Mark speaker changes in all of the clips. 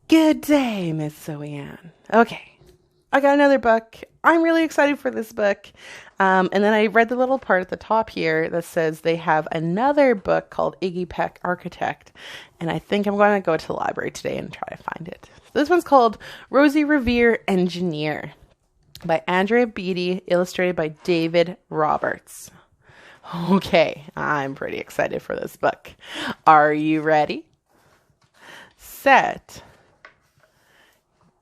Speaker 1: Good day, Miss Zoe Ann. Okay, I got another book. I'm really excited for this book. And then I read the little part at the top here that says they have another book called Iggy Peck Architect. And I think I'm going to go to the library today and try to find it. This one's called Rosie Revere Engineer by Andrea Beaty, illustrated by David Roberts. Okay, I'm pretty excited for this book. Are you ready? Set.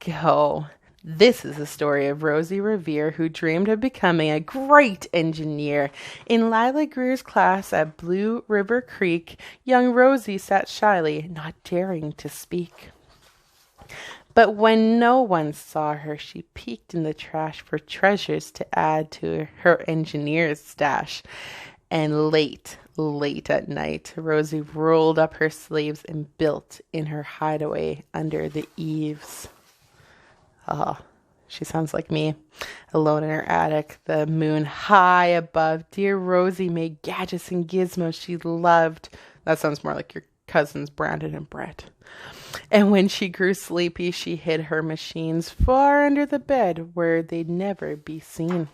Speaker 1: Go. This is the story of Rosie Revere, who dreamed of becoming a great engineer. In Lila Greer's class at Blue River Creek, young Rosie sat shyly, not daring to speak. But when no one saw her, she peeked in the trash for treasures to add to her engineer's stash. And late at night, Rosie rolled up her sleeves and built in her hideaway under the eaves. She sounds like me, alone in her attic, the moon high above. Dear Rosie made gadgets and gizmos she loved. That sounds more like your cousins Brandon and Brett. And when she grew sleepy, she hid her machines far under the bed where they'd never be seen.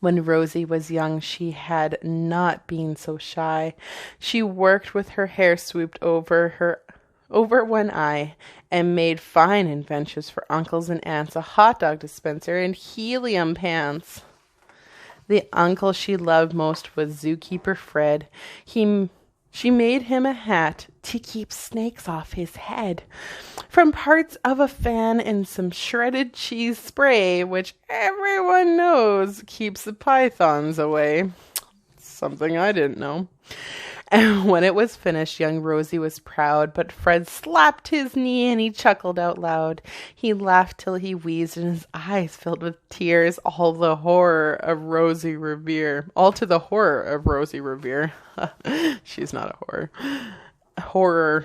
Speaker 1: When Rosie was young, she had not been so shy. She worked with her hair swooped over one eye and made fine inventions for uncles and aunts, a hot dog dispenser and helium pants. The uncle she loved most was zookeeper Fred. She made him a hat to keep snakes off his head from parts of a fan and some shredded cheese spray, which everyone knows keeps the pythons away. Something I didn't know. And when it was finished, young Rosie was proud, but Fred slapped his knee and he chuckled out loud. He laughed till he wheezed and his eyes filled with tears, all to the horror of Rosie Revere. She's not a horror. Horror.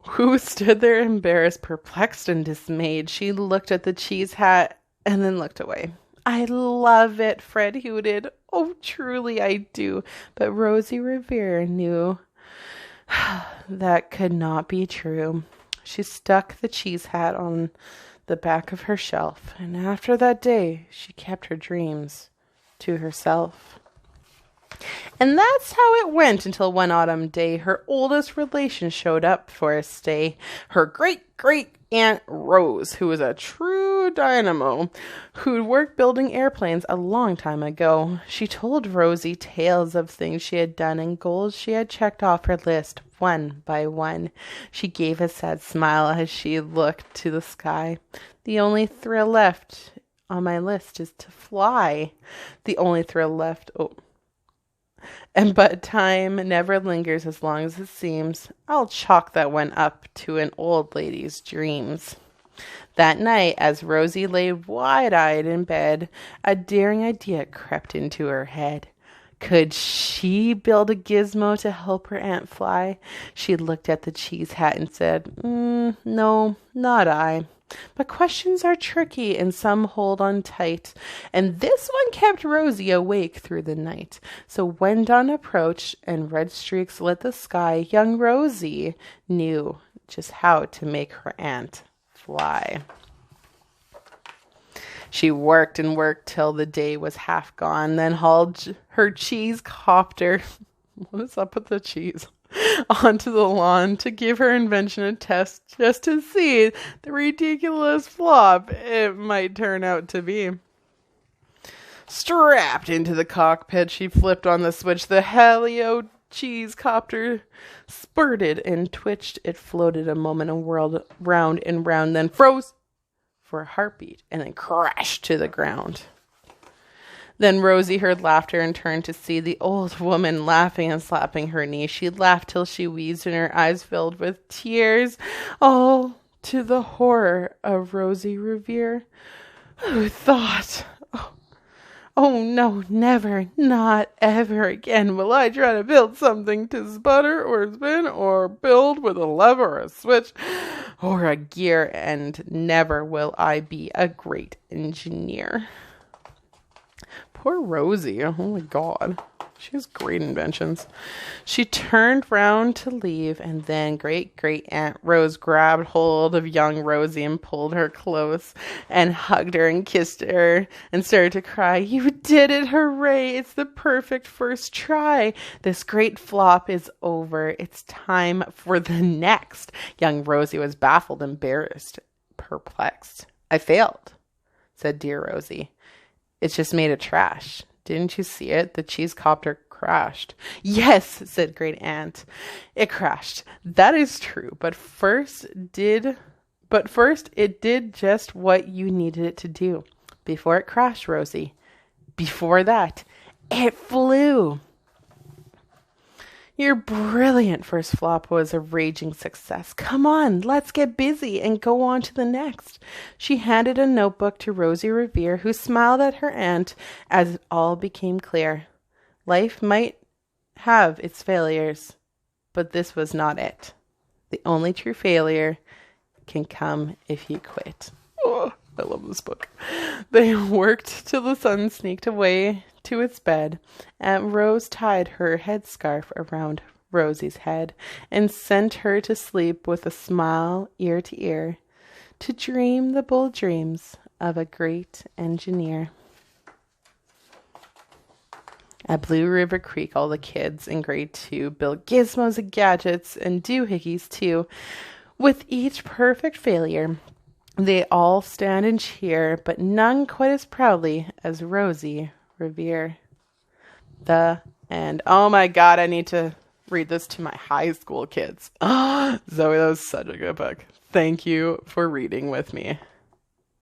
Speaker 1: Who stood there embarrassed, perplexed, and dismayed. She looked at the cheese hat and then looked away. I love it, Fred hooted. Oh, truly I do. But Rosie Revere knew that could not be true. She stuck the cheese hat on the back of her shelf, and after that day, she kept her dreams to herself. And that's how it went until one autumn day, her oldest relation showed up for a stay. Her great-great-aunt Rose, who was a true dynamo, who'd worked building airplanes a long time ago. She told Rosie tales of things she had done and goals she had checked off her list one by one. She gave a sad smile as she looked to the sky. The only thrill left on my list is to fly. The only thrill left... But time never lingers as long as it seems. I'll chalk that one up to an old lady's dreams. That night, as Rosie lay wide-eyed in bed, a daring idea crept into her head. Could she build a gizmo to help her aunt fly? She looked at the cheese hat and said, no, not I. But questions are tricky and some hold on tight, and this one kept Rosie awake through the night. So when dawn approached and red streaks lit the sky, young Rosie knew just how to make her aunt fly. She worked and worked till the day was half gone, then hauled her cheese copter. What is up with the cheese? Onto the lawn to give her invention a test, just to see the ridiculous flop it might turn out to be. Strapped into the cockpit, she flipped on the switch. The helio cheese copter spurted and twitched. It floated a moment and whirled round and round, then froze for a heartbeat and then crashed to the ground. Then Rosie heard laughter and turned to see the old woman laughing and slapping her knee. She laughed till she wheezed and her eyes filled with tears, all to the horror of Rosie Revere, who thought, oh no, never, not ever again will I try to build something to sputter or spin or build with a lever or a switch or a gear, and never will I be a great engineer. Poor Rosie. Oh my God. She has great inventions. She turned round to leave, and then Great-Great-Aunt Rose grabbed hold of young Rosie and pulled her close and hugged her and kissed her and started to cry. You did it! Hooray! It's the perfect first try. This great flop is over. It's time for the next. Young Rosie was baffled, embarrassed, perplexed. I failed, said dear Rosie. It's just made of trash. Didn't you see it? The cheese copter crashed. Yes, said Great Aunt. It crashed. That is true. But first it did just what you needed it to do. Before it crashed, Rosie. Before that, it flew. Your brilliant first flop was a raging success. Come on, let's get busy and go on to the next. She handed a notebook to Rosie Revere, who smiled at her aunt as it all became clear. Life might have its failures, but this was not it. The only true failure can come if you quit. Oh, I love this book. They worked till the sun sneaked away to its bed. Aunt Rose tied her headscarf around Rosie's head and sent her to sleep with a smile ear to ear, to dream the bold dreams of a great engineer. At Blue River Creek, all the kids in grade 2 built gizmos and gadgets and doohickeys too. With each perfect failure, they all stand and cheer, but none quite as proudly as Rosie Revere. The end. Oh my God, I need to read this to my high school kids. Zoe, that was such a good book. Thank you for reading with me.